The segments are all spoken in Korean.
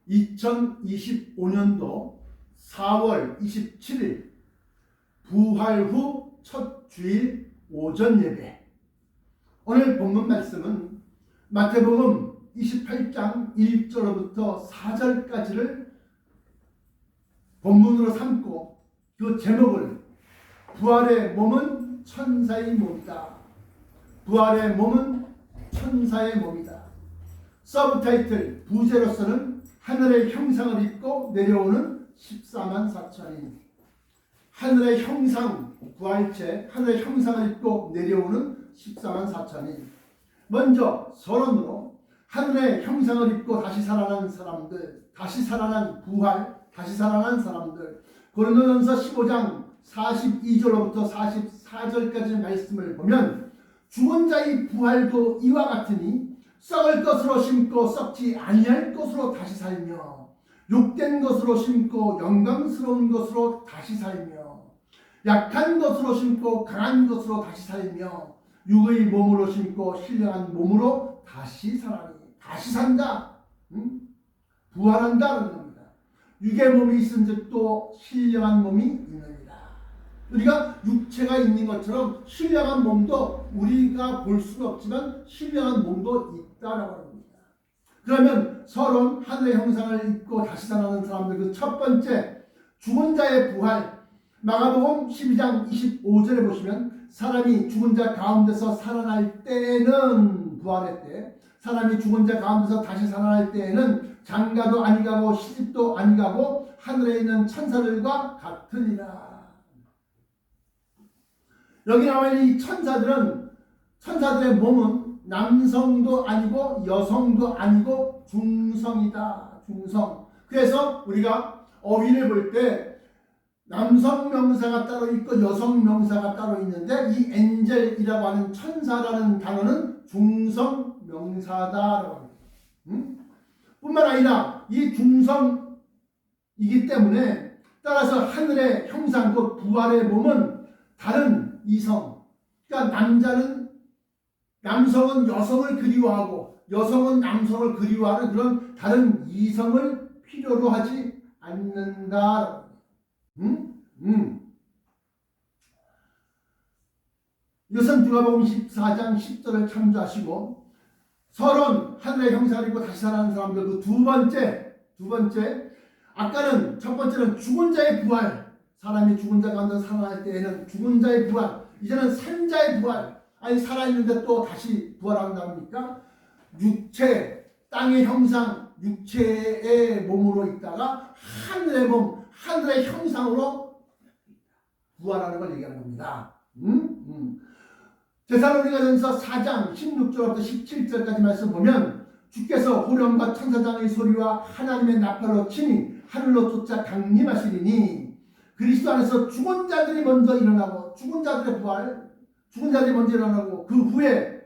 2025년도 4월 27일 부활 후 첫 주일 오전 예배. 오늘 본문 말씀은 마태복음 28장 1절부터 4절까지를 본문으로 삼고 그 제목을 부활의 몸은 천사의 몸이다. 부활의 몸은 천사의 몸이다. 서브타이틀 부제로서는 하늘의 형상을 입고 내려오는 14만 4천인. 하늘의 형상, 부활체, 하늘의 형상을 입고 내려오는 14만 4천인. 먼저 서론으로 하늘의 형상을 입고 다시 살아난 사람들, 다시 살아난 부활, 다시 살아난 사람들, 고린도전서 15장 42절로부터 44절까지 말씀을 보면 죽은 자의 부활도 이와 같으니 썩을 것으로 심고 썩지 아니할 것으로 다시 살며 욕된 것으로 심고 영광스러운 것으로 다시 살며 약한 것으로 심고 강한 것으로 다시 살며 육의 몸으로 심고 신령한 몸으로 다시 살아니 다시 산다. 부활한다는 겁니다. 육의 몸이 있은즉 또 신령한 몸이 있느니라. 우리가 육체가 있는 것처럼 신령한 몸도 우리가 볼 수는 없지만 신령한 몸도 있다라고 합니다. 그러면 서론 하늘의 형상을 입고 다시 살아나는 사람들 그 첫 번째 죽은 자의 부활 마가복음 12장 25절에 보시면 사람이 죽은 자 가운데서 살아날 때에는 부활의 때 사람이 죽은 자 가운데서 다시 살아날 때에는 장가도 아니가고 시집도 아니가고 하늘에 있는 천사들과 같으니라. 여기 나와 있는 이 천사들의 몸은 남성도 아니고 여성도 아니고 중성이다. 중성. 그래서 우리가 어휘를 볼 때 남성 명사가 따로 있고 여성 명사가 따로 있는데 이 엔젤이라고 하는 천사라는 단어는 중성 명사다라고 합니다. 뿐만 아니라 이 중성이기 때문에 따라서 하늘의 형상 곧 부활의 몸은 다른 이성, 그러니까 남성은 여성을 그리워하고 여성은 남성을 그리워하는 그런 다른 이성을 필요로 하지 않는다. 이것은 누가복음 14장 10절을 참조하시고 서론 하늘의 형상을 입고 다시 살아나는 사람들 그 두 번째 아까는 첫 번째는 죽은 자의 부활 사람이 죽은 자 가운데 살아날 때에는 죽은 자의 부활 이제는 산 자의 부활 아니 살아있는데 또 다시 부활한답니까? 육체 땅의 형상 육체의 몸으로 있다가 하늘의 몸 하늘의 형상으로 부활하는 걸 얘기하는 겁니다. 데살로니가전서 4장 16절부터 17절까지 말씀 보면 주께서 호령과 천사장의 소리와 하나님의 나팔로 치니 하늘로 쫓아 강림하시리니 그리스도 안에서 죽은 자들이 먼저 일어나고 죽은 자들의 부활 죽은 자들이 먼저 일어나고 그 후에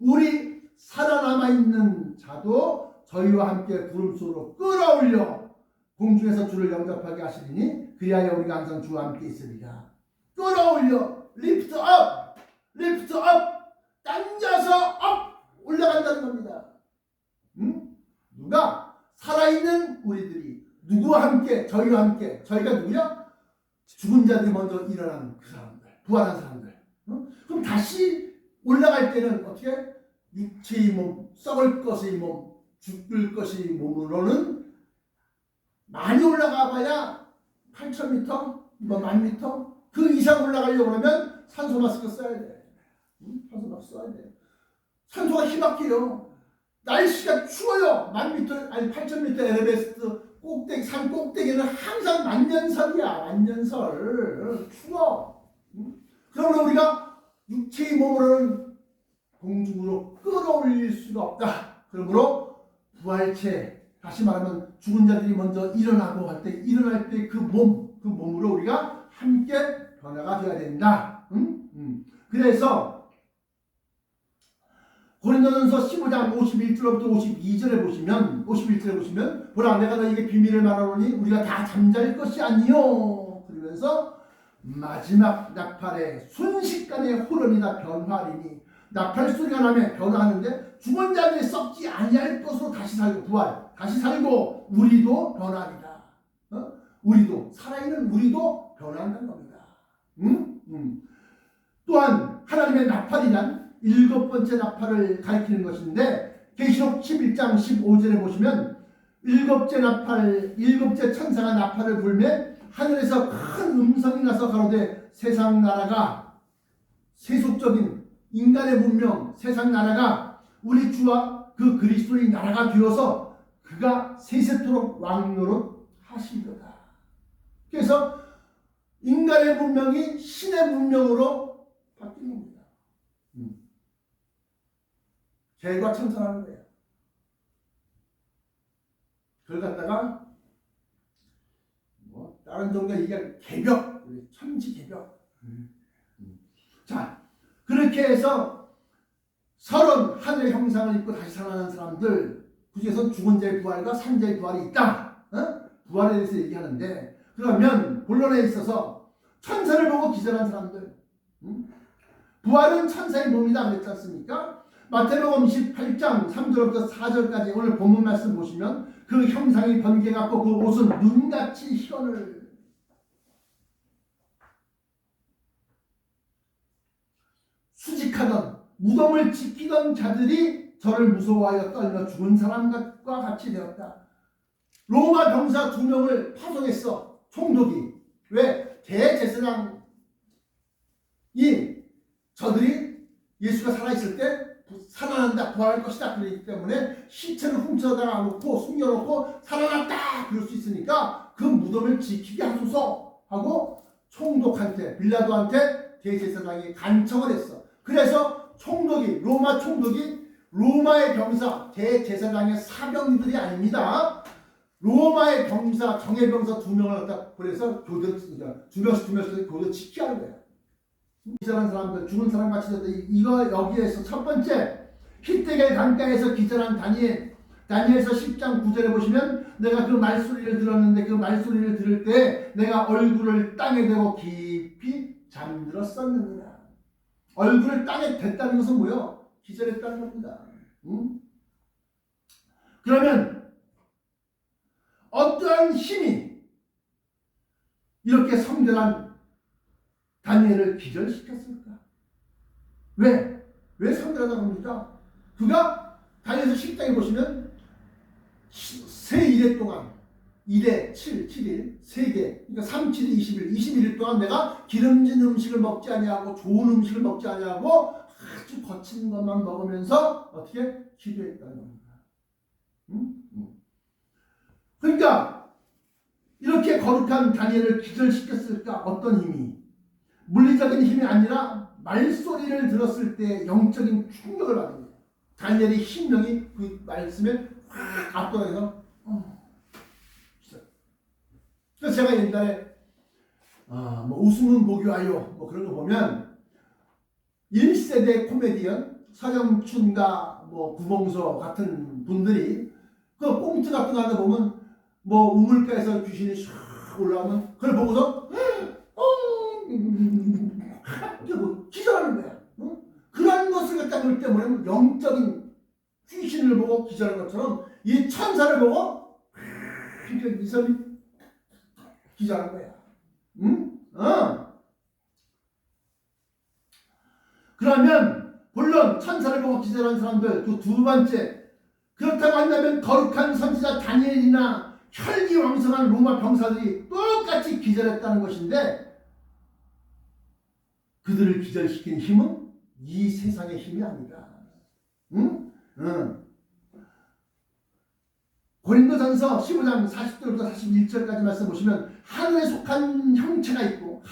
우리 살아남아 있는 자도 저희와 함께 구름 속으로 끌어올려 공중에서 주를 영접하게 하시리니 그리하여 우리가 항상 주와 함께 있으리라. 끌어올려 리프트 업 당겨서 업 올라간다는 겁니다. 누가? 살아있는 우리들이 누구와 함께? 저희와 함께. 저희가 누구냐? 죽은 자들이 먼저 일어난 그 사람들 부활한 사람들. 그럼 다시 올라갈 때는 어떻게? 육체의 몸, 썩을 것의 몸, 죽을 것의 몸으로는 많이 올라가 봐야 8,000m, 뭐 10,000m 그 이상 올라가려고 그러면 산소 마스크 써야 돼. 산소 마스크 써야 돼. 산소가 희박해요. 날씨가 추워요. 10,000m, 아니 8,000m 에베레스트 꼭대기, 산 꼭대기는 항상 만년설이야. 만년설. 추워. 그러므로 우리가 육체의 몸으로는 공중으로 끌어올릴 수가 없다. 그러므로 부활체 다시 말하면 죽은 자들이 먼저 일어나고 할 때 일어날 때 그 몸으로 우리가 함께 변화가 되어야 된다. 그래서 고린도전서 15장 51절부터 51절에 보시면 보라 내가 너에게 비밀을 말하노니 우리가 다 잠잘 것이 아니요. 그러면서 마지막 나팔에 순식간에 호련이다 변화하리니 나팔 소리가 나면 변화하는데 죽은 자들이 썩지 아니할 것으로 다시 살고 부활 다시 살고 우리도 변하리라. 우리도 살아있는 우리도 변한다는 겁니다. 또한 하나님의 나팔이란 7번째 나팔을 가리키는 것인데 계시록 11장 15절에 보시면 일곱째 천사가 나팔을 불매 하늘에서 큰 음성이 나서 가로되 세상 나라가 세속적인 인간의 문명 세상 나라가 우리 주와 그 그리스도의 나라가 되어서 그가 세세토록 왕노릇 하시리로다. 그래서 인간의 문명이 신의 문명으로 바뀌는 겁니다. 개과 천사라는 거예요. 그걸 갖다가 뭐 다른 종교가 얘기할 개벽, 천지개벽. 자, 그렇게 해서 30 하늘의 형상을 입고 다시 살아나는 사람들, 그중에서 죽은 자의 부활과 산 자의 부활이 있다. 부활에 대해서 얘기하는데, 그러면 본론에 있어서 천사를 보고 기절한 사람들, 부활은 천사의 몸이다 그랬지 않습니까? 마태복음 18장 3절부터 4절까지 오늘 본문 말씀 보시면 그 형상이 번개같고 그 옷은 눈같이 희건을 수직하던 무덤을 지키던 자들이 저를 무서워하여 떨며 죽은 사람과 같이 되었다. 로마 병사 2명을 파송했어. 총독이. 왜? 대제사장이 저들이 예수가 살아있을 때 살아난다, 부활할 것이다 그러기 때문에 시체를 훔쳐다가 놓고 숨겨놓고 살아났다 그럴 수 있으니까 그 무덤을 지키게 하소서 하고 총독한테 빌라도한테 대제사장이 간청을 했어. 그래서 총독이 로마의 병사 대제사장의 사병들이 아닙니다. 로마의 병사 정예병사 2명을 갖다 보내서 교대 2명씩 교대 지키게 하는 거야. 기절한 사람들, 죽은 사람 같이 됐다. 이거 여기에서 첫 번째 히데겔 강가에서 기절한 다니엘서 10장 9절에 보시면 내가 그 말소리를 들었는데 그 말소리를 들을 때 내가 얼굴을 땅에 대고 깊이 잠들었었느니라. 얼굴을 땅에 댔다는 것은 뭐예요? 기절했다는 겁니다. 그러면 어떠한 힘이 이렇게 성결한 다니엘을 기절시켰을까? 왜 성결하다고 합니까? 그가 다니엘서 10장에 보시면 세 일해 동안 1회 7일 3개 그러니까 3, 7, 21일 동안 내가 기름진 음식을 먹지 아니하고 좋은 음식을 먹지 아니하고 아주 거친 것만 먹으면서 어떻게 기도했다는 겁니다. 그러니까 이렇게 거룩한 다니엘을 기절시켰을까? 어떤 힘이? 물리적인 힘이 아니라 말소리를 들었을 때 영적인 충격을 받은 거예요. 다니엘의 심령이 그 말씀에 확 압도해서 그래서 제가 옛날에 뭐 웃음은 복이와요 뭐 그런 거 보면 1세대 코미디언 서영춘과 뭐 구봉서 같은 분들이 그 꽁트 같은 거 하다 보면 뭐 우물가에서 귀신이 샥 올라오면 그걸 보고서 기절하는 거야. 그런 것을 갖다 볼 때 뭐냐면 영적인 귀신을 보고 기절한 것처럼 이 천사를 보고 이 사람이 기절한 거야. 그러면 물론 천사를 보고 기절한 사람들 그 두 번째 그렇다고 한다면 거룩한 선지자 다니엘이나 혈기왕성한 로마 병사들이 똑같이 기절했다는 것인데 그들을 기절시킨 힘은 이 세상의 힘이 아니다. 고린도전서 15장 40절부터 41절까지 말씀 보시면 하늘에 속한 형체가 있고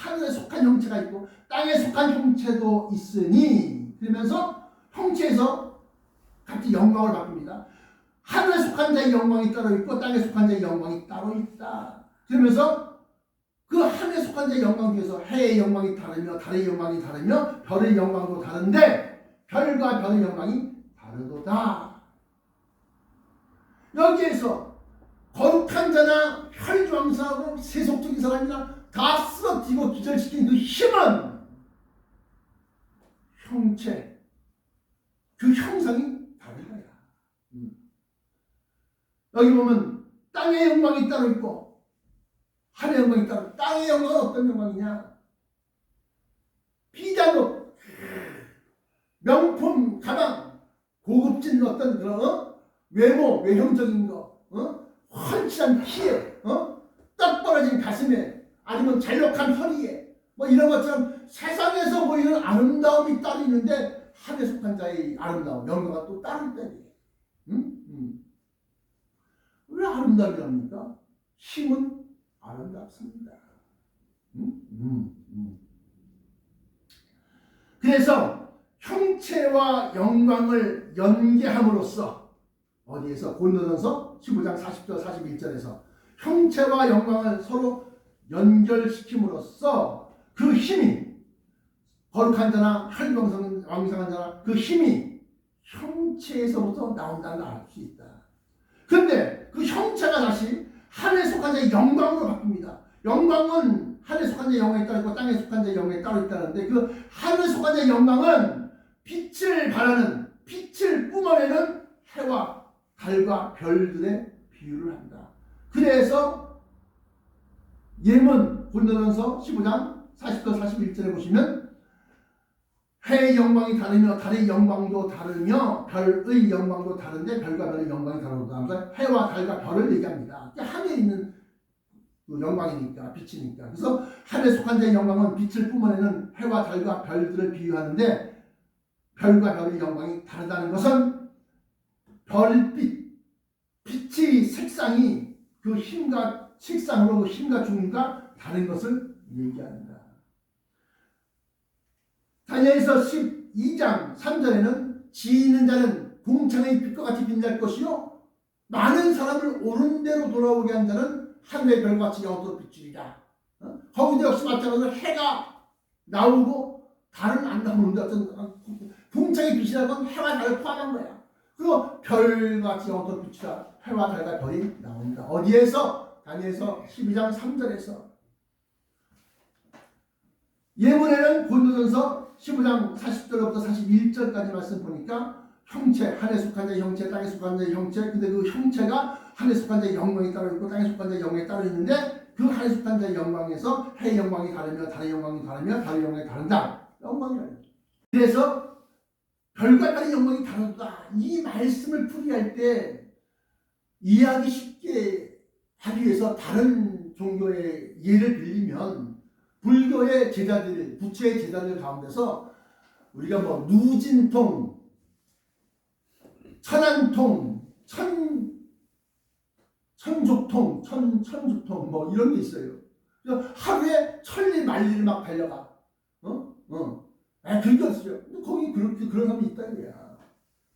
땅에 속한 형체도 있으니 그러면서 형체에서 각기 영광을 바꿉니다. 하늘에 속한 자의 영광이 따로 있고 땅에 속한 자의 영광이 따로 있다. 그러면서 그 하늘에 속한 자의 영광 중에서 해의 영광이 다르며 달의 영광이 다르며 별의 영광도 다른데 별과 별의 영광이 다르도다. 여기에서 거룩한 자나 혈기왕성하고 세속적인 사람이나 다 쓰러뜨리고 기절시킨 그 힘은 형체, 그 형상이 다르다. 여기 보면 땅의 영광이 따로 있고 하늘의 영광이 따로. 땅의 영광은 어떤 영광이냐? 비자국, 명품 가방, 고급진 어떤 그런 외모, 외형적인 거, 훤칠한 피에, 딱 벌어진 가슴에, 아니면 잘록한 허리에, 뭐 이런 것처럼 세상에서 보이는 아름다움이 따로 있는데 하늘에 속한 자의 아름다움, 영광가 또 따로 있다니. 왜 아름다움이랍니까? 힘은 아름답습니다. 그래서 형체와 영광을 연계함으로써 어디에서? 고린도전서 15장 40절 41절에서 형체와 영광을 서로 연결시킴으로써 그 힘이 거룩한 자나 왕성한 자나 그 힘이 형체에서부터 나온다는 걸 알 수 있다. 그런데 그 형체가 다시 하늘에 속한 자의 영광으로 바뀝니다. 영광은 하늘에 속한 자의 영광이 따로 있고 땅에 속한 자의 영광이 따로 있다는데 그 하늘에 속한 자의 영광은 빛을 발하는, 빛을 뿜어내는 해와 달과 별들의 비유를 한다. 그래서 예문 고린도전서 15장 40절 41절에 보시면 해의 영광이 다르며 달의 영광도 다르며 별의 영광도 다른데 별과 별의 영광이 다르다 하면서 해와 달과 별을 얘기합니다. 하늘에 있는 그 영광이니까, 빛이니까. 그래서 하늘에 속한 자의 영광은 빛을 뿜어내는 해와 달과 별들을 비유하는데 별과 별의 영광이 다르다는 것은 별빛, 빛의 색상이 그 힘과 색상으로 그 힘과 종류가 다른 것을 얘기한다. 다니엘서 12장 3절에는 지혜 있는 자는 궁창의 빛과 같이 빛날 것이요 많은 사람을 옳은 대로 돌아오게 한 자는 하늘의 별과 같이 영원토록 비추리라. 거기도 역시 마찬가지로 해가 나오고 달은 안 나오는데 어떤 궁창의 빛이라는 건 해와 달을 포함한 거야. 그리고 별과 같이 영원토록 비추라. 해와 달과 별이 나온다. 어디에서? 다니엘서 12장 3절에서. 예문에는 고린도전서 15장 40절부터 41절까지 말씀 보니까 형체, 하늘에 속한 자의 형체, 땅에 속한 자의 형체. 근데 그 형체가 하늘에 속한 자의 영광이 따로 있고 땅에 속한 자의 영광이 따로 있는데 그 하늘에 속한 자의 영광에서 해의 영광이 다르며 달의 영광이 다르며 별의 영광이 다른다. 영광이라는 거죠. 그래서 별과 달의 영광이 다르다. 이 말씀을 풀이할 때 이해하기 쉽게 하기 위해서 다른 종교의 예를 빌리면 불교의 제자들, 부처의 제자들 가운데서 우리가 뭐 누진통, 천안통, 천족통, 천죽통 뭐 이런 게 있어요. 하루에 천리 만리를 막 달려가. 그런 게 없어요. 근데 거기 그런 사람이 있다는 거야.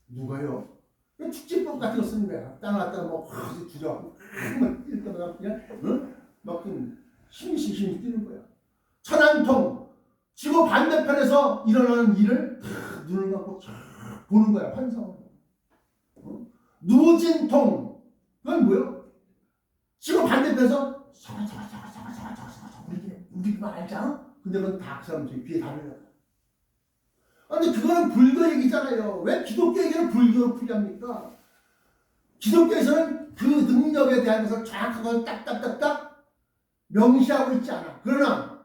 누가요? 축지법 같은 거 쓰는 거야. 땅을 갖다가 뭐 주저하고 막 뛸 때마다 그냥 막 힘이 뛰는 거야. 천안통, 지구 반대편에서 일어나는 일을 눈을 감고 보는 거야. 환상으로. 누진통, 그건 뭐예요? 지구 반대편에서 우리만 알잖아? 근데 그건 다 그 사람 귀에 담으려. 근데 그거는 불교 얘기잖아요. 왜 기독교 얘기는 불교로 풀이합니까? 기독교에서는 그 능력에 대한 것을 정확하게 딱딱딱딱 명시하고 있지 않아. 그러나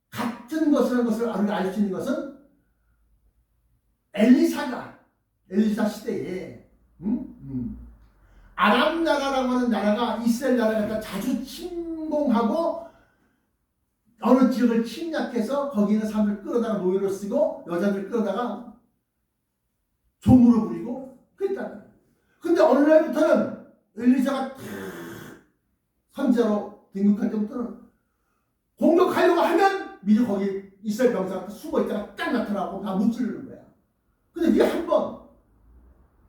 같은 것이라는 것을 알 수 있는 것은 엘리사 시대에 아람 나라라고 하는 나라가 이스라엘 나라를 갖다 자주 침공하고 어느 지역을 침략해서 거기 있는 사람들 끌어다가 노예로 쓰고 여자들 끌어다가 종으로 부리고 그랬다는 거예요. 근데 어느 날부터는 엘리사가 선지자로 등극할 때부터는 공격하려고 하면 미리 거기 이스라엘 병사가 숨어 있다가 딱 나타나고 다 무찌르는 거야. 근데 이게 한 번.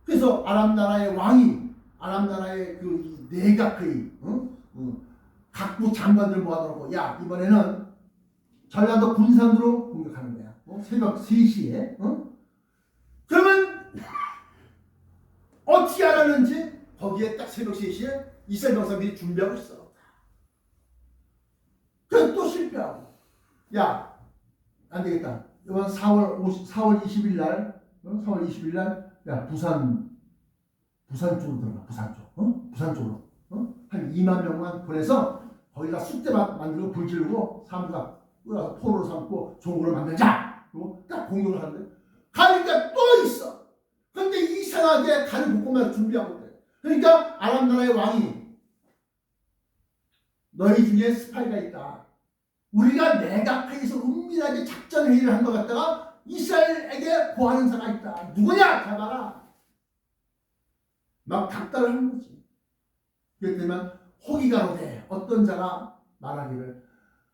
그래서 아람 나라의 왕이 아람 나라의 그 내각의 각부 장관들 모아놓고 야 이번에는 전라도 군산으로 공격하는 거야. 새벽 3시에. 그러면 어떻게 알았는지 거기에 딱 새벽 3시에 이스라엘 병사들이 준비하고 있어. 그래서 또 실패하고 야 안되겠다. 이번 4월 20일 날 야 부산 쪽으로 들어가. 부산 쪽. 부산 쪽으로 한 2만 명만 보내서 거기다 쑥대 만들고 불 지르고 사무가 끌어서 포로로 삼고 종으로 만들자. 그리고 딱 공격을 하는데 가니까 또 있어. 근데 이상하게 가는 곳곳마다 준비하고 있대. 그러니까 아람 나라의 왕이 너희 중에 스파이가 있다. 우리가 내각해서 은밀하게 작전 회의를 한 것 같다가 이스라엘에게 보하는 자가 있다. 누구냐? 잡아라. 막 닥달을 하는 거지. 그랬더니 호기가로되 어떤 자가 말하기를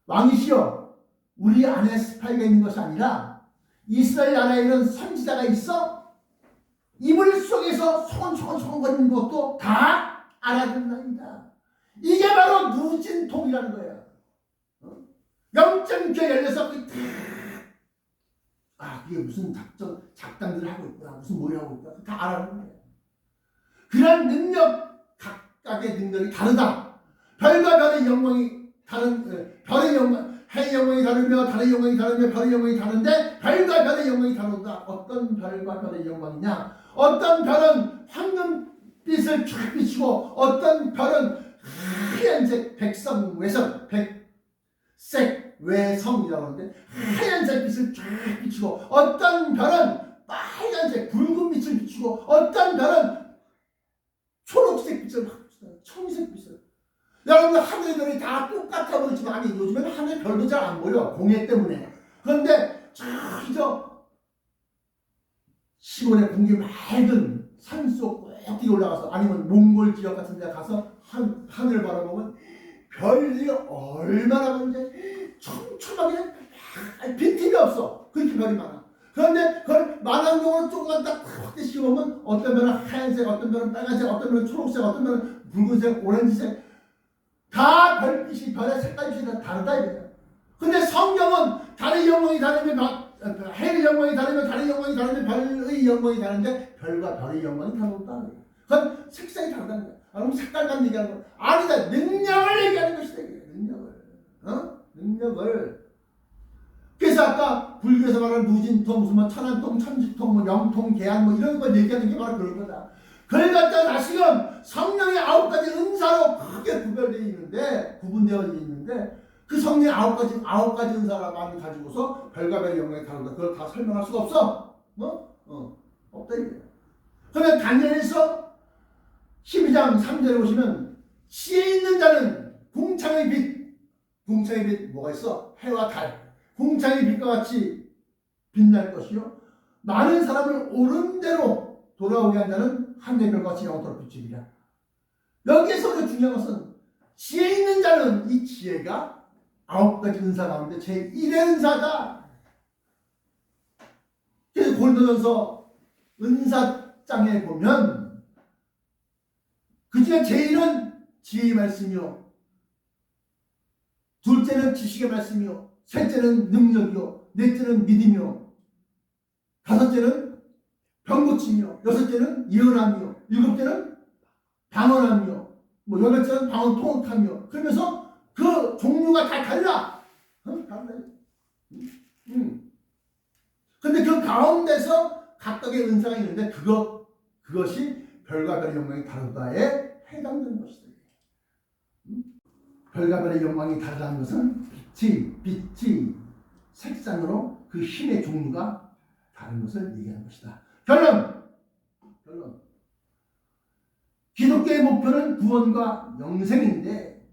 왕이시여 우리 안에 스파이가 있는 것이 아니라 이스라엘 나라에는 선지자가 있어 이불 속에서 소곤소곤소곤거리는 것도 다 알아듣나이다. 이게 바로 누진통이라는 거야. 영적 귀가 열려서 그게 무슨 작당들을 하고 있구나, 무슨 뭘 하고 있구나, 다 알아듣는 거야. 그런 능력, 각각의 능력이 다르다. 별과 별의 영광이 다른, 별의 영광, 해의 영광이 다르며 다른 영광이 다르며 별의 영광이 다른데 별과 별의 영광이 다르다. 어떤 별과 별의 영광이냐? 어떤 별은 황금빛을 쫙 비추고 어떤 별은 하얀색 백성 외성 백색 외성이라고 하는데 하얀색 빛을 쫙 비추고 어떤 별은 빨간색 붉은 빛을 비추고 어떤 별은 초록색 빛을 확 비추고 청색 빛을. 여러분들 하늘의 별이 다 똑같아 보이지만 아니 요즘에는 하늘의 별도 잘 안 보여 공해 때문에. 그런데 저 시골의 공기 맑은 산속 꼭대기 올라가서 아니면 몽골 지역 같은 데 가서 하늘을 바라보면 별이 얼마나 많은지 촘촘하게 빈틈이 없어. 그렇게 별이 많아. 그런데 그걸 만한 경우는 조금만 딱 확대 씌우면 어떤 별은 하얀색, 어떤 별은 빨간색, 어떤 별은 초록색, 어떤 별은 붉은색, 오렌지색 다 별빛이 별의 색깔이 다 다르다 이거예요. 근데 성경은 다른 영광이 다르면 해의 영광이 다르면 다른 영광이 다르면 별의 영광이 다른데 별과 별의 영광이 다르다. 그건 색상이 다르다는 거야. 그럼 색깔만 얘기하는 거 아니다. 능력을 얘기하는 것이다. 능력을. 능력을. 그래서 아까 불교에서 말하는 누진통, 무슨 천안통, 천지통, 영통, 계안 이런 걸 얘기하는 게 바로 그런 거다. 그걸 갖다 다시금 성령의 9가지 은사로 크게 구별되어 있는데 구분되어 있는데 그 성령의 9가지 은사만 가지고서 별과 별의 영광이 다르다. 그걸 다 설명할 수가 없어. 없다 이거야. 그러면 다니엘서 12장 3절에 보시면 지혜 있는 자는 궁창의 빛 뭐가 있어? 해와 달 궁창의 빛과 같이 빛날 것이요 많은 사람을 옳은 대로 돌아오게 한 자는 하늘별과 같이 영원토록 비추리라. 여기에서 중요한 것은 지혜 있는 자는 이 지혜가 9가지 은사 가운데 제1의 은사다. 그래서 고린도전서 은사장에 보면 그 중에 제1은 지혜의 말씀이요 둘째는 지식의 말씀이요 셋째는 능력이요 넷째는 믿음이요 다섯째는 병고침이요 여섯째는 예언함이요 일곱째는 방언함이요 여덟째는 방언 통역함이요. 그러면서 그 종류가 다 달라. 달라요. 근데 그 가운데서 각각의 은사가 있는데 그것이 별과 별의 영광이 다르다에 해당되는 것이다. 별과 별의 영광이 다르다는 것은 빛이 색상으로 그 힘의 종류가 다른 것을 얘기하는 것이다. 결론. 기독교의 목표는 구원과 영생인데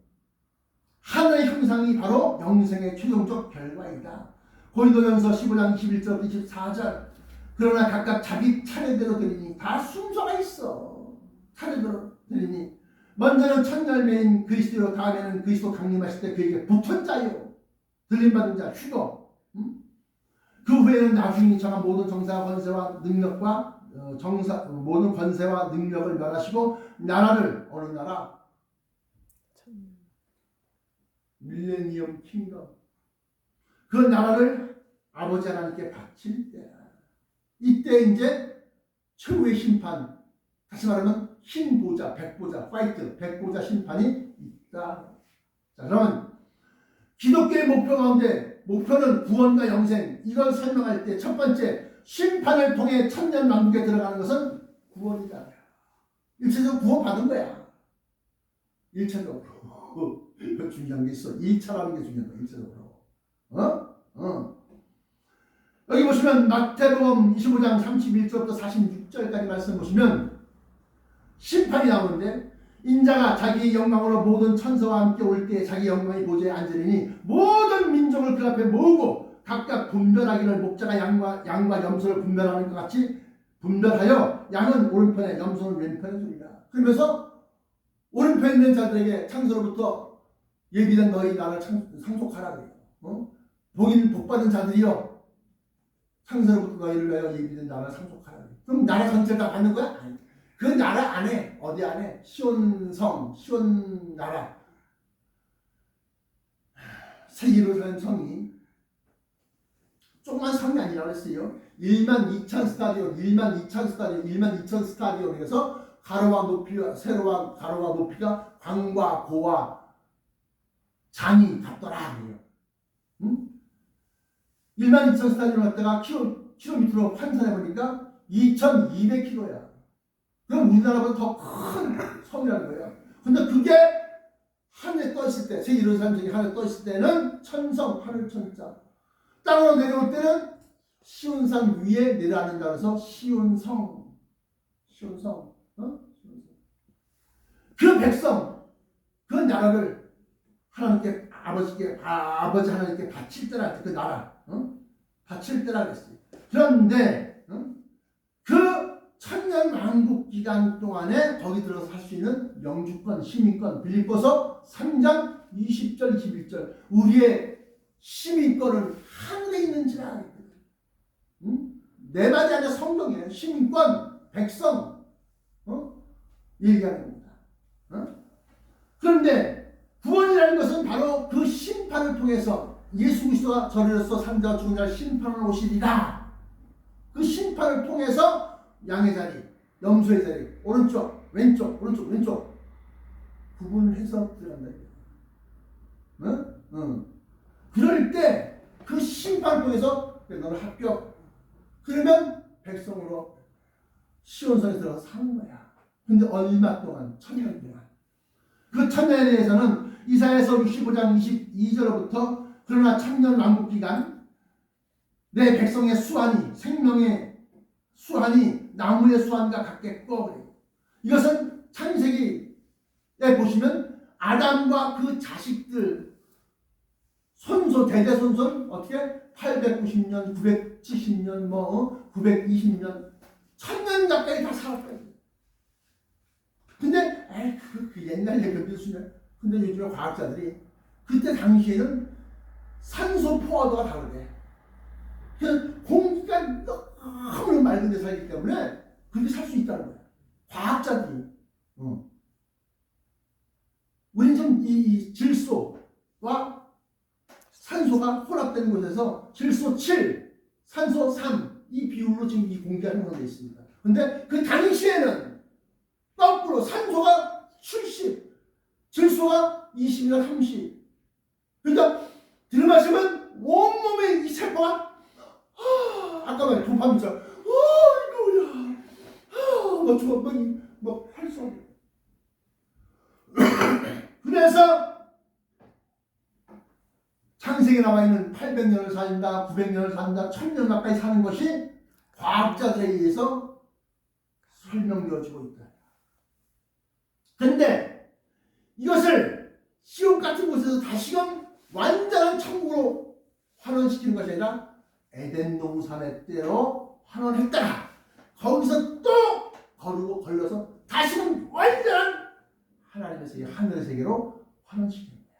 하늘의 형상이 바로 영생의 최종적 결과이다. 고린도전서 15장 21절 24절 그러나 각각 자기 차례대로 드리니 다 순서가 있어. 차례대로 드리니 먼저는 첫 열매인 그리스도요 다음에는 그리스도 강림하실 때 그에게 붙은 자요 들림받은 자 휴거 그 후에는 나중에 정한 모든 정사와 권세와 능력과 모든 권세와 능력을 멸하시고 나라를 어느 나라 밀레니엄 킹덤 그 나라를 아버지 하나님께 바칠 때야. 이때 이제 최후의 심판 다시 말하면 흰 보좌, 백보좌, 파이트, 백보좌 심판이 있다. 자, 그러면 기독교의 목표 가운데 목표는 구원과 영생 이걸 설명할 때 첫 번째 심판을 통해 천년만국에 들어가는 것은 구원이다. 일체적으로 구원받은 거야. 1차적으로. 중요한 게 있어. 1차라는 게 중요한 거야. 1차적으로. 여기 보시면 마태복음 25장 31절부터 46절까지 말씀 보시면 심판이 나오는데, 인자가 자기 영광으로 모든 천사와 함께 올 때 자기 영광이 보좌에 앉으리니 모든 민족을 그 앞에 모으고 각각 분별하기를 목자가 양과 염소를 분별하는 것 같이 분별하여 양은 오른편에 염소는 왼편에 두리라. 그러면서 오른편에 있는 자들에게 창세로부터 예비된 너희 나라를 상속하라 그래요. 복받은 자들이여 창세로부터 너희를 위하여 예비된 나라를 상속하라 그래요. 그럼 나라 전체를 다 받는 거야? 아니. 그 나라 안에, 어디 안에? 시온성, 시온 나라, 새 예루살렘 성이 조그만 성이 아니라고 했어요. 12,000 스타디온, 12,000 스타디온 해서 가로와 높이와 세로와 가로와 높이가 광과 고와 장이 같더라 그래요. 12,000 스타디온 갖다가 킬로미터로 환산해 보니까 2,200km야. 그럼 우리나라보다 더 큰 성이라는 거예요. 근데 그게 하늘에 떠 있을 때, 새 예루살렘 성이 하늘에 떠 있을 때는 천성, 하늘 천자. 땅으로 내려올 때는 시온산 위에 내려앉는다 그래서 시온성. 그 백성, 그 나라를 하나님께 아버지 하나님께 바칠 때라, 그 나라, 바칠 때라 그랬어요. 그런데 그 천년 왕국 기간 동안에 거기 들어서 살 수 있는 영주권, 시민권, 빌립보서 3장 20절, 21절. 우리의 시민권은 하늘에 있는지라. 내 말이 아니라 성경이에요. 시민권, 백성, 얘기하는 겁니다. 그런데 구원이라는 것은 바로 그 심판을 통해서 예수 그리스도가 저리로서 산자와 죽은 자를 심판을 오시리라. 그 심판을 통해서 양의 자리, 염소의 자리, 오른쪽, 왼쪽, 오른쪽, 왼쪽 구분해서 들어간다. 그럴 때 그 심판을 통해서 너는 합격. 그러면 백성으로 시온성에 들어가서 사는 거야. 근데 얼마 동안? 1000년 동안. 그 1000년에 대해서는 이사야서 65장 22절부터 그러나 1000년 왕국 기간 내 백성의 수완이, 생명의 수완이 나무의 수완과 같겠고 그래요. 이것은 창세기에 보시면 아담과 그 자식들 손손 대대손손 어떻게 890년 970년 920년 1000년 가까이 다 살았어요. 근데 그 옛날 얘기를 쓰면, 근데 요즘에 과학자들이 그때 당시에는 산소 포화도가 다르대. 그래서 공기가 너무 맑은 데 살기 때문에 그렇게 살 수 있다는 거야. 과학자들이. 우리는 지금 이 질소와 산소가 혼합된 곳에서 질소 7, 산소 3 이 비율로 지금 이 공기가 형성되어 있습니다. 근데 그 당시에는 거꾸로 산소가 70, 질소가 20이나 30. 그러니까 들이마시면 온몸에 이 세포가 아까 말한 도파민처럼 이거야 뭐 활성. 그래서 창세기에 나와 있는 800년을 산다, 900년을 산다, 1000년 가까이 사는 것이 과학자들에 의해서 설명되어지고 있다. 근데 이것을 시온 같은 곳에서 다시금 완전한 천국으로 환원시키는 것이 아니라 에덴 동산의 때로 환원했다가 거기서 또 걸려서 다시금 완전한 하나님의 세계, 하늘의 세계로 환원시키는 거야.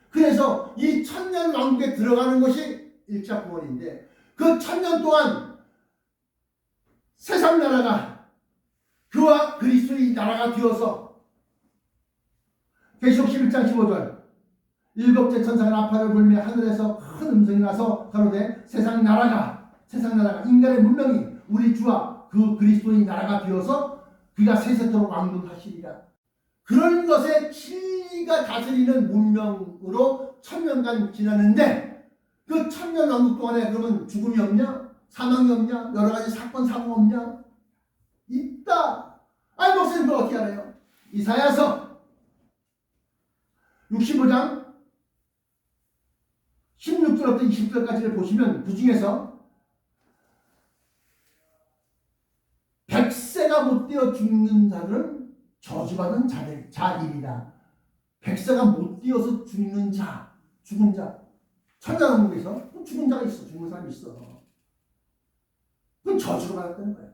그래서 이 1000년 왕국에 들어가는 것이 1차 구원인데, 그 1000년 동안 세상 나라가 그와 그리스도의 나라가 되어서 계시록 11장 15절 일곱째 천사가 나팔을 불며 하늘에서 큰 음성이 나서 가로되 세상 나라가 인간의 문명이 우리 주와 그 그리스도의 나라가 되어서 그가 세세토록 왕국하시리라. 그런 것에 진리가 다스리는 문명으로 1000년간 지났는데, 그 1000년 왕국 동안에 그러면 죽음이 없냐? 사망이 없냐? 여러 가지 사건 사고 없냐? 있다. 아니 목사님 그걸 어떻게 알아요? 이사야서 65장 16절부터 20절까지를 보시면 그 중에서 백세가 못 되어 죽는 자들은 저주받은 자들이다. 백세가 못 되어서 죽는 자, 죽은 자. 천년왕국에서 죽은 자가 있어. 죽은 사람이 있어. 그건 저주를 받았다는 거야.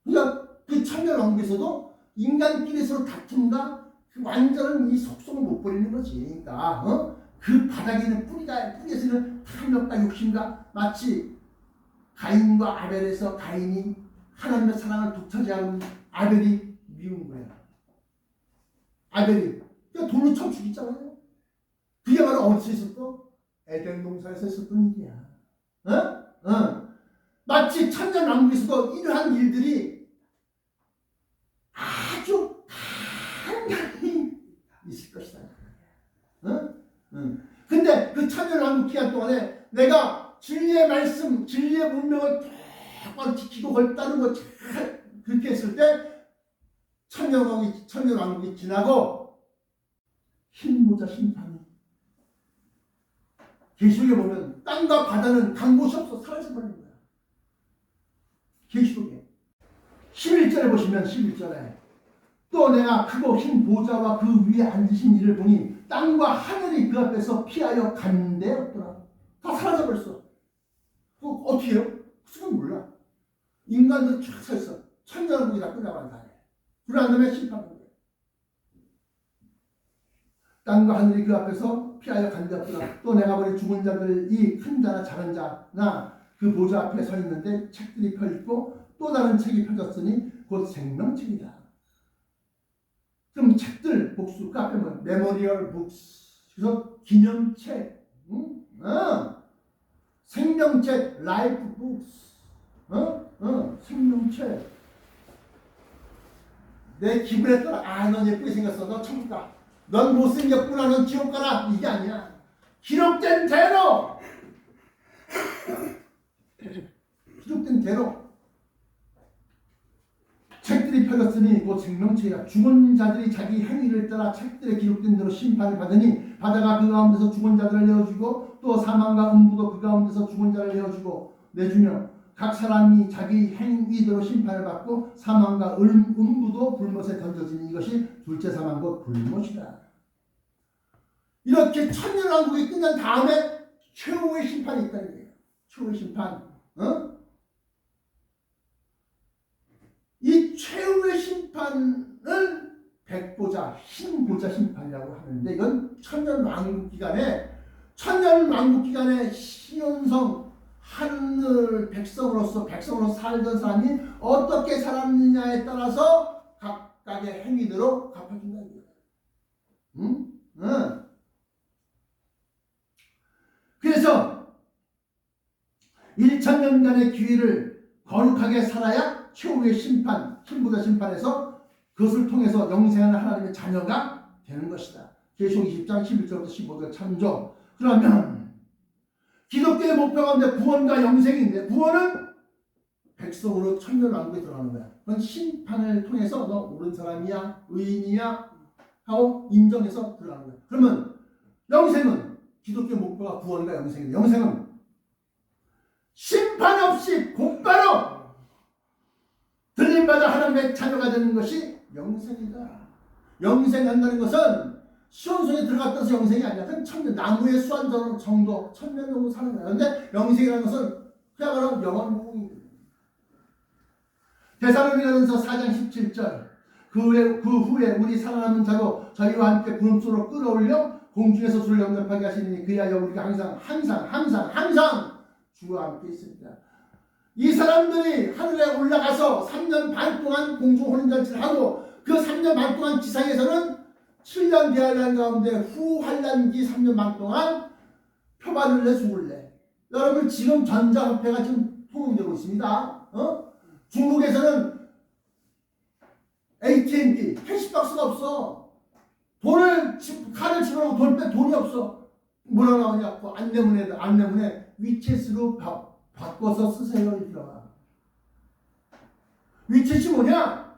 그러니까 그 천년왕국에서도 인간끼리 서로 다툼과 그 완전한 이 속성을 못 버리는 거지. 그러니까 그 바닥에 있는 뿌리에서 있는 탐욕과 욕심과 마치 가인과 아벨에서 가인이 하나님의 사랑을 독차지하는 아벨이 미운 거야. 아벨이 그러니까 돌로 쳐 죽였잖아요. 그게 바로 어디서 있었어? 에덴 동산에서 있었던 일이야. 마치 천년왕국에서도 이러한 일들이 아주 간간히 있을 것이다. 근데 그 천년왕국 기간 동안에 내가 진리의 말씀, 진리의 문명을 똑바로 지키고 그걸 따르고 잘 그렇게 했을 때 천년왕국이 지나고 흰 모자 심판이 계시록에 보면 땅과 바다는 간 곳이 없어 사라져버리는 거야. 계시록에 11절에 보시면 11절에 또 내가 크고 흰 보좌와 그 위에 앉으신 이를 보니 땅과 하늘이 그 앞에서 피하여 간데없더라. 다 사라져버렸어. 어떻게 해요? 그건 몰라. 인간들 쫙 서있어. 천년왕국이 다 끝나간 다음에 그러한 다음에 심판하는 거야. 땅과 하늘이 그 앞에서 피하여 간데없더라. 또 내가 보니 죽은 자들이 큰 자나 작은 자나 그 보좌 앞에 서 있는데 책들이 펴있고 또 다른 책이 펴졌으니 곧 생명책이다. 그럼 책들 복수 그 앞에 뭐 메모리얼 북스 그래서 기념책, 생명책, 라이프 북스, 생명책. 내 기분에 따라 넌 예쁘게 생겼어. 너 천국 가. 넌 못생겼구나. 넌 지옥 가라. 이게 아니야. 기록된 대로. 기록된 대로. 책들이 펴졌으니 곧 생명책이라. 죽은 자들이 자기 행위를 따라 책들에 기록된 대로 심판을 받으니 바다가 그 가운데서 죽은 자들을 내어주고 또 사망과 음부도 그 가운데서 죽은 자를 내어주고 내주며 각 사람이 자기 행위대로 심판을 받고 사망과 음부도 불못에 던져지니 이것이 둘째 사망 곧 불못이다. 이렇게 천년왕국이 끝난 다음에 최후의 심판이 있다는 거예요. 최후의 심판. 이 최후의 심판을 백보자, 흰보자 심판이라고 하는데 이건 천년왕국 기간에 시온성 하늘 백성으로서 살던 사람이 어떻게 살았느냐에 따라서 각각의 행위대로 갚아준다는 거예요. 그래서 1000년간의 기회를 거룩하게 살아야 최후의 심판, 흰보자 심판에서 그것을 통해서 영생하는 하나님의 자녀가 되는 것이다. 계시록 20장 11절부터 15절 참조. 그러면 기독교의 목표 가운데 구원과 영생인데 구원은 백성으로 천년왕국에 들어가는 거야. 그건 심판을 통해서 너 옳은 사람이야, 의인이야 하고 인정해서 들어가는 거야. 그러면 영생은 기독교 목표가 구원과 영생인데 영생은 심판 없이 곧바로 들림받아 하나님의 자녀가 되는 것이 영생이다. 영생한다는 것은 시온성에 들어갔다 해서 영생이 아니라 그건 천년, 나무의 수한 정도 천년 정도 사는 거야. 그런데 영생이라는 것은 그야말로 영원무궁이다. 데살로니가전서 4장 17절 그 후에 우리 살아남은 자로 저희와 함께 구름속으로 끌어올려 공중에서 주를 영접하게 하시니 그리하여 우리가 항상 주와 함께 있습니다. 이 사람들이 하늘에 올라가서 3년 반 동안 공중 혼인잔치를 하고 그 3년 반 동안 지상에서는 7년 대환란 가운데 후환란기 3년 반 동안 표받을래 죽을래. 여러분 지금 전자화폐가 지금 통용되고 있습니다. 중국에서는 ATM기 캐시박스가 없어. 카드 집어넣고 돈 빼 돈이 없어. 뭐라 나오냐? 그 안내문에 위챗으로 바꿔서 쓰세요. 이렇게 나와. 위챗이 뭐냐?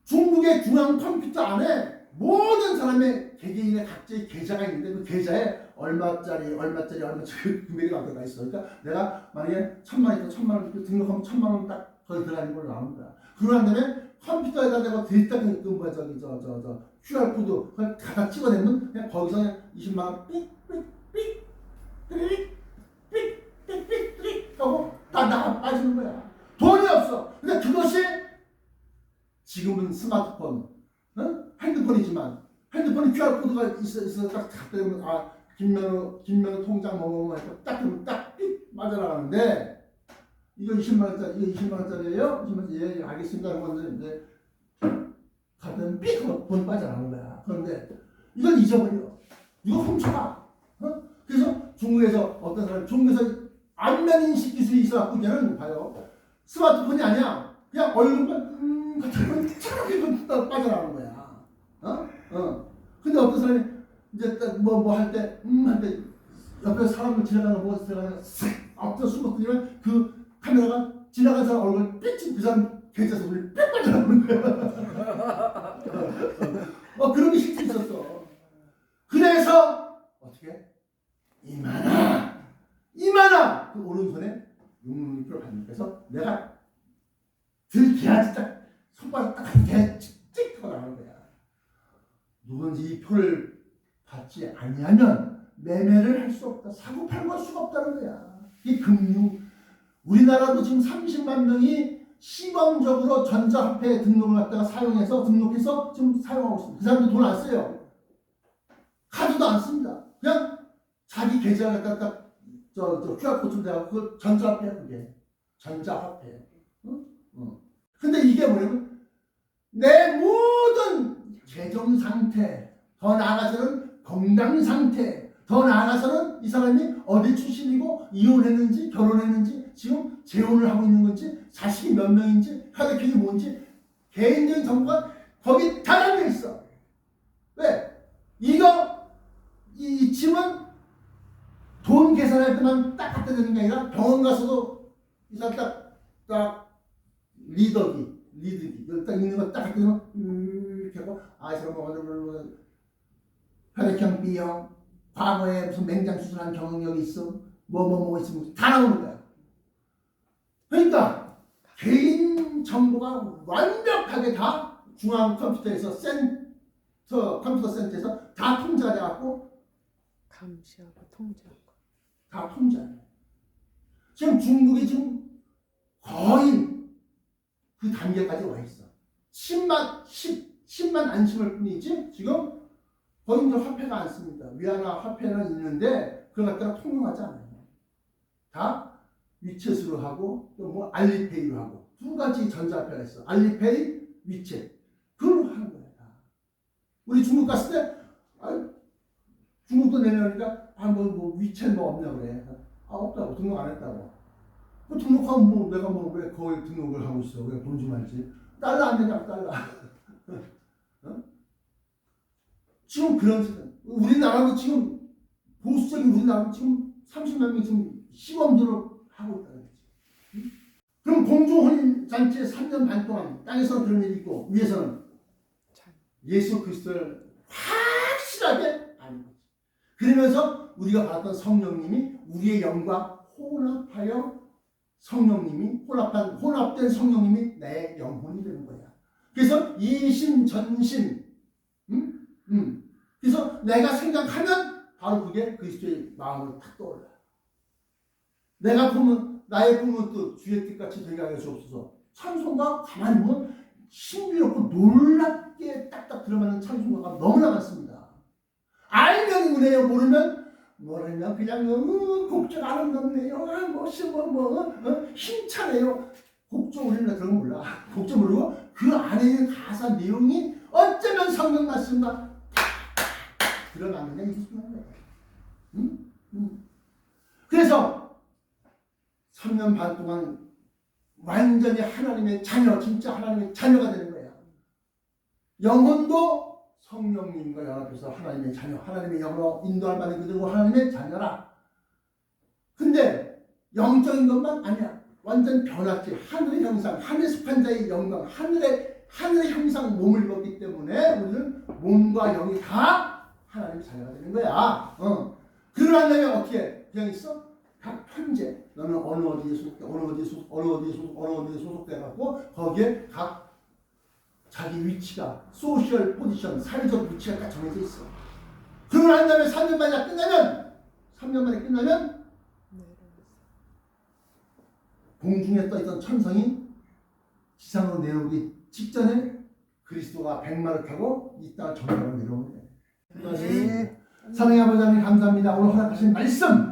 중국의 중앙 컴퓨터 안에 모든 사람의 개개인의 각자의 계좌가 있는데 그 계좌에 얼마짜리 금액이 나가 있어. 그러니까 내가 만약에 1,000만 있다 1,000만 원 등록하면 1,000만 원 딱 거기 들어가는 걸로 나오는 거야. 그러고 난 다음에 컴퓨터에다 내가 데이터 그 뭐야 저기 저 QR 코드 그걸 갖다 찍어내면 그냥 거기서 20만 원 삑 하고 다 나가 빠지는 거야. 돈이 없어. 근데 그것이 지금은 스마트폰, 핸드폰이지만 핸드폰에 QR 코드가 있어 딱 갖다 대면 김면호 통장 뭐 해서 딱 그러면 딱삑 맞아나가는데 이거 20만 원짜리예요? 20만 원짜리 예 알겠습니다. 그러면 이제 갖다 대면 삑 하고 돈 빠져나가는 거야. 그런데 이건 잊어버려. 이거 훔쳐가. 그래서 중국에서 어떤 사람이 중국에서 안면 인식 기술이 있어갖고 이제는 봐요. 스마트폰이 아니야. 그냥 얼굴만 같은 차갑게 빠져나가는 거야. 근데 어떤 사람이 이제 뭐 할 때 옆에 사람을 지나가는 거 들어가는 싹 앞서 숨어 그러면 그 카메라가 지나간 사람 얼굴 삐찍 그 사람 계좌에서 우리 빽 빠져나가는 거야. 그런 게 실제 있었어. 그래서 어떻게 이만한 그 오른손에 6,000,000을 받는데서 내가 들개야지 딱 손바닥 딱 개 찍찍 하고 나가는 거야. 누군지 이 표를 받지 아니하면 매매를 할 수 없다. 사고 팔고 할 수가 없다는 거야. 이 금융 우리나라도 지금 30만 명이 시범적으로 전자화폐 등록을 갖다가 등록해서 지금 사용하고 있습니다. 그 사람들 돈 안 써요. 카드도 안 씁니다. 그냥 자기 계좌를 갖다가 저 QR코드 대고 그 전자화폐야 그게. 전자화폐. 근데 이게 뭐냐면 내 모든 재정 상태, 더 나아가서는 건강 상태, 더 나아가서는 이 사람이 어디 출신이고 이혼했는지 결혼했는지 지금 재혼을 하고 있는 건지 자식이 몇 명인지 혈액형이 뭔지 개인적인 정보가 거기 다 담겨 있어. 왜? 이 짐은 돈 계산할 때만 딱 갖다 대는 게 아니라 병원 가서도 이 사람 딱 리드기 여기 딱 있는 거 딱 갖다 대면 이렇게 하고 이 사람 뭐 혈액형 B형 과거에 무슨 맹장 수술한 경력이 있어 뭐 있으면 다 나오는 거야. 그러니까 개인 정보가 완벽하게 다 중앙 컴퓨터에서 컴퓨터 센터에서 다 통제가 돼갖고 감시하고 통제하고 다 통제하네. 지금 중국이 지금 거의 그 단계까지 와 있어. 10만 안심을 뿐이지 지금 거의 이제 화폐가 안 씁니다. 위안화 화폐는 있는데 그걸 갖다가 통용하지 않아요. 다 위챗으로 하고 또 뭐 알리페이로 하고 두 가지 전자화폐가 있어. 알리페이, 위챗. 그걸로 하는 거야. 다. 우리 중국 갔을 때 중국도 내려오니까 뭐 위챗 뭐 없냐 그래. 없다고 등록 안 했다고. 그 등록하면 뭐 내가 뭐 왜 거기 등록을 하고 있어? 왜 돈 좀 알지? 달러 안 되냐 달러. 지금 그런 시간. 우리나라도 지금 보수적인 우리나라도 지금 30만 명이 지금 시범적으로 하고 있다는 거지. 그럼 공중혼인잔치에 3년 반 동안 땅에서는 그런 일이 있고 위에서는 예수 그리스도를 확실하게 아는 거지. 그러면서 우리가 받았던 성령님이 우리의 영과 혼합하여 성령님이 혼합된 성령님이 내 영혼이 되는 거야. 그래서 이심 전심 그래서 내가 생각하면 바로 그게 그리스도의 마음으로 탁 떠올라. 내가 보면 나의 꿈은 또 주의 뜻같이 되게 하여 주옵소서. 찬송가 가만히 보면 신비롭고 놀랍게 딱딱 들어맞는 찬송가가 너무나 많습니다. 알면 은혜요, 모르면 그냥 곡조가 아름답네요. 힘차네요. 곡조 우리는 그런 거 몰라. 곡조 모르고 그 안에 있는 가사 내용이 어쩌면 성경 말씀과 들어가느냐 이게 중요한 거예요. 그래서 3년 반 동안 완전히 하나님의 자녀, 진짜 하나님의 자녀가 되는 거예요. 영혼도 성령님과 연합해서 하나님의 자녀, 하나님의 영으로 인도할 만한 그들과 하나님의 자녀라. 근데 영적인 것만 아니야. 완전 변화체, 하늘의 형상, 하늘에 속한 자의 영광, 하늘의 형상 몸을 입었기 때문에 우리는 몸 육과 영이 다 하나님의 자녀가 되는 거야. 그러고 난 다음에 어떻게 그냥 있어? 각 편제. 너는 어느 어디에 소속돼, 어느 어디에 소속돼갖고 거기에 각 자기 위치가 소셜 포지션, 사회적 위치가 딱 정해져 있어. 그러고 난 다음에 3년 만에 끝나면 공중에 떠있던 천성이 지상으로 내려오기 직전에 그리스도가 백마를 타고 이 땅을 정복하러 내려오는 거예요. 사랑의 아버지 하나님 감사합니다. 오늘 허락하신 말씀